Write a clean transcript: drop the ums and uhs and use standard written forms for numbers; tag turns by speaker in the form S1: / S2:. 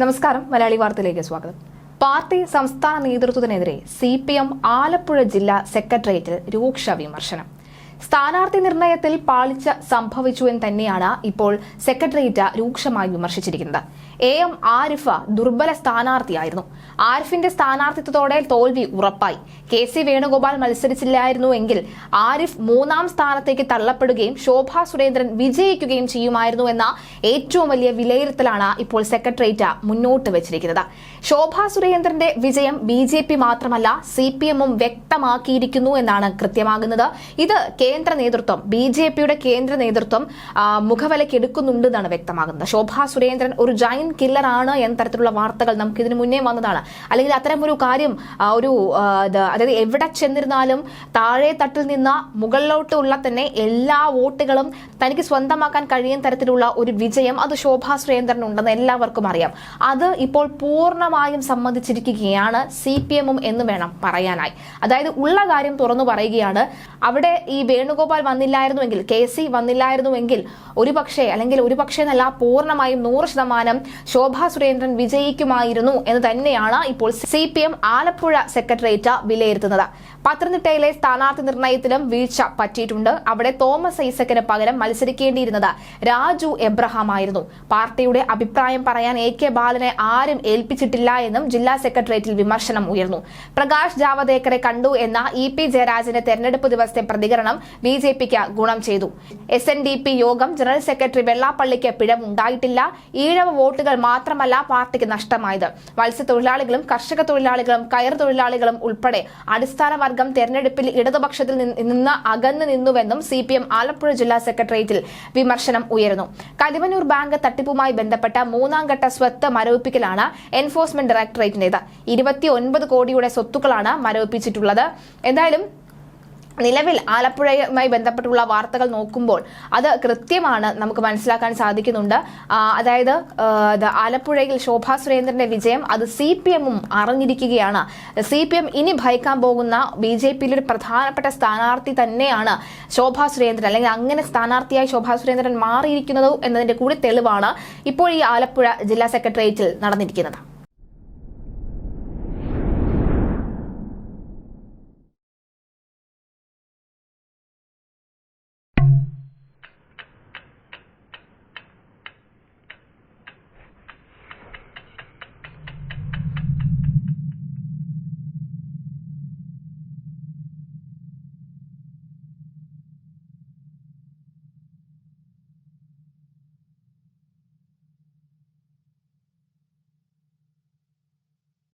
S1: നമസ്കാരം, മലയാളി വാർത്തയിലേക്ക് സ്വാഗതം. പാർട്ടി സംസ്ഥാന നേതൃത്വത്തിനെതിരെ CPM ആലപ്പുഴ ജില്ലാ സെക്രട്ടേറിയറ്റിൽ രൂക്ഷ വിമർശനം. സ്ഥാനാർത്ഥി നിർണയത്തിൽ പാളിച്ച സംഭവിച്ചു എന്ന് തന്നെയാണ് ഇപ്പോൾ സെക്രട്ടേറിയറ്റ് രൂക്ഷമായി വിമർശിച്ചിരിക്കുന്നത്. AM ആരിഫ് ദുർബല സ്ഥാനാർത്ഥിയായിരുന്നു. ആരിഫിന്റെ സ്ഥാനാർത്ഥിത്വത്തോടെ തോൽവി ഉറപ്പായി. KC വേണുഗോപാൽ മത്സരിച്ചില്ലായിരുന്നുവെങ്കിൽ ആരിഫ് 3ാം സ്ഥാനത്തേക്ക് തള്ളപ്പെടുകയും ശോഭാ സുരേന്ദ്രൻ വിജയിക്കുകയും ചെയ്യുമായിരുന്നു എന്ന ഏറ്റവും വലിയ വിലയിരുത്തലാണ് ഇപ്പോൾ സെക്രട്ടേറിയറ്റ് മുന്നോട്ട് വെച്ചിരിക്കുന്നത്. ശോഭാ സുരേന്ദ്രന്റെ വിജയം BJP മാത്രമല്ല CPM-ഉം വ്യക്തമാക്കിയിരിക്കുന്നു എന്നാണ് കൃത്യമാകുന്നത്. ഇത് കേന്ദ്ര നേതൃത്വം, BJP-യുടെ കേന്ദ്ര നേതൃത്വം മുഖവിലക്കെടുക്കുന്നുണ്ടെന്നാണ് വ്യക്തമാകുന്നത്. ശോഭാ സുരേന്ദ്രൻ ഒരു ജൈൻ കില്ലർ ആണ് എന്ന തരത്തിലുള്ള വാർത്തകൾ നമുക്ക് ഇതിനു മുന്നേ വന്നതാണ്. അല്ലെങ്കിൽ അത്തരമൊരു കാര്യം അതായത് എവിടെ ചെന്നിരുന്നാലും താഴെ തട്ടിൽ നിന്ന് മുകളിലോട്ടുള്ള തന്നെ എല്ലാ വോട്ടുകളും തനിക്ക് സ്വന്തമാക്കാൻ കഴിയുന്ന തരത്തിലുള്ള ഒരു വിജയം അത് ശോഭാ സുരേന്ദ്രൻ ഉണ്ടെന്ന് എല്ലാവർക്കും അറിയാം. അത് ഇപ്പോൾ പൂർണ്ണമായും സമ്മതിച്ചിരിക്കുകയാണ് CPM-ഉം എന്ന് വേണം പറയാനായി. അതായത് ഉള്ള കാര്യം തുറന്നു പറയുകയാണ്. അവിടെ ഈ വേണുഗോപാൽ വന്നില്ലായിരുന്നുവെങ്കിൽ, KC വന്നില്ലായിരുന്നുവെങ്കിൽ ഒരുപക്ഷെ എന്നല്ല പൂർണ്ണമായും 100% ശോഭാ സുരേന്ദ്രൻ വിജയിക്കുമായിരുന്നു എന്ന് തന്നെയാണ് ഇപ്പോൾ CPM ആലപ്പുഴ സെക്രട്ടേറിയറ്റ് വിലയിരുത്തുന്നത്. പത്തനംതിട്ടയിലെ സ്ഥാനാർത്ഥി നിർണയത്തിലും വീഴ്ച പറ്റിയിട്ടുണ്ട്. അവിടെ തോമസ് ഐസക്കിന് പകരം മത്സരിക്കേണ്ടിയിരുന്നത് രാജു എബ്രഹാം ആയിരുന്നു. പാർട്ടിയുടെ അഭിപ്രായം പറയാൻ AK ബാലനെ ആരും ഏൽപ്പിച്ചിട്ടില്ല എന്നും ജില്ലാ സെക്രട്ടേറിയറ്റിൽ വിമർശനം ഉയർന്നു. പ്രകാശ് ജാവദേക്കറെ കണ്ടു എന്ന EP ജയരാജന്റെ തെരഞ്ഞെടുപ്പ് ദിവസത്തെ പ്രതികരണം BJP-ക്ക് ഗുണം ചെയ്തു. SNDP യോഗം ജനറൽ സെക്രട്ടറി വെള്ളാപ്പള്ളിക്ക് പിഴവുണ്ടായിട്ടില്ല. ഈഴവ വോട്ടുകൾ മാത്രമല്ല പാർട്ടിക്ക് നഷ്ടമായത്. മത്സ്യത്തൊഴിലാളികളും കർഷക തൊഴിലാളികളും കയർ തൊഴിലാളികളും ഉൾപ്പെടെ അടിസ്ഥാന വർഗം തെരഞ്ഞെടുപ്പിൽ ഇടതുപക്ഷത്തിൽ നിന്ന് അകന്നു നിന്നുവെന്നും CPM ആലപ്പുഴ ജില്ലാ സെക്രട്ടേറിയറ്റിൽ വിമർശനം ഉയർന്നു. കലിവന്നൂർ ബാങ്ക് തട്ടിപ്പുമായി ബന്ധപ്പെട്ട 3ാം ഘട്ട സ്വത്ത് മരവിപ്പിക്കലാണ് എൻഫോഴ്സ്മെന്റ് ഡയറക്ടറേറ്റിന്റേത്. 29 കോടിയുടെ സ്വത്തുക്കളാണ് മരവിപ്പിച്ചിട്ടുള്ളത്. എന്തായാലും നിലവിൽ ആലപ്പുഴയുമായി ബന്ധപ്പെട്ടുള്ള വാർത്തകൾ നോക്കുമ്പോൾ അത് കൃത്യമാണ്, നമുക്ക് മനസ്സിലാക്കാൻ സാധിക്കുന്നുണ്ട്. അതായത് ആലപ്പുഴയിൽ ശോഭാ സുരേന്ദ്രന്റെ വിജയം അത് CPM-ഉം അറിഞ്ഞിരിക്കുകയാണ്. CPM ഇനി ഭയക്കാൻ പോകുന്ന BJP-യിലെ ഒരു പ്രധാനപ്പെട്ട സ്ഥാനാർത്ഥി തന്നെയാണ് ശോഭാ സുരേന്ദ്രൻ. അല്ലെങ്കിൽ അങ്ങനെ സ്ഥാനാർത്ഥിയായി ശോഭാ സുരേന്ദ്രൻ മാറിയിരിക്കുന്നത് എന്നതിന്റെ കൂടി തെളിവാണ് ഇപ്പോൾ ഈ ആലപ്പുഴ ജില്ലാ സെക്രട്ടേറിയറ്റിൽ നടന്നിരിക്കുന്നത്.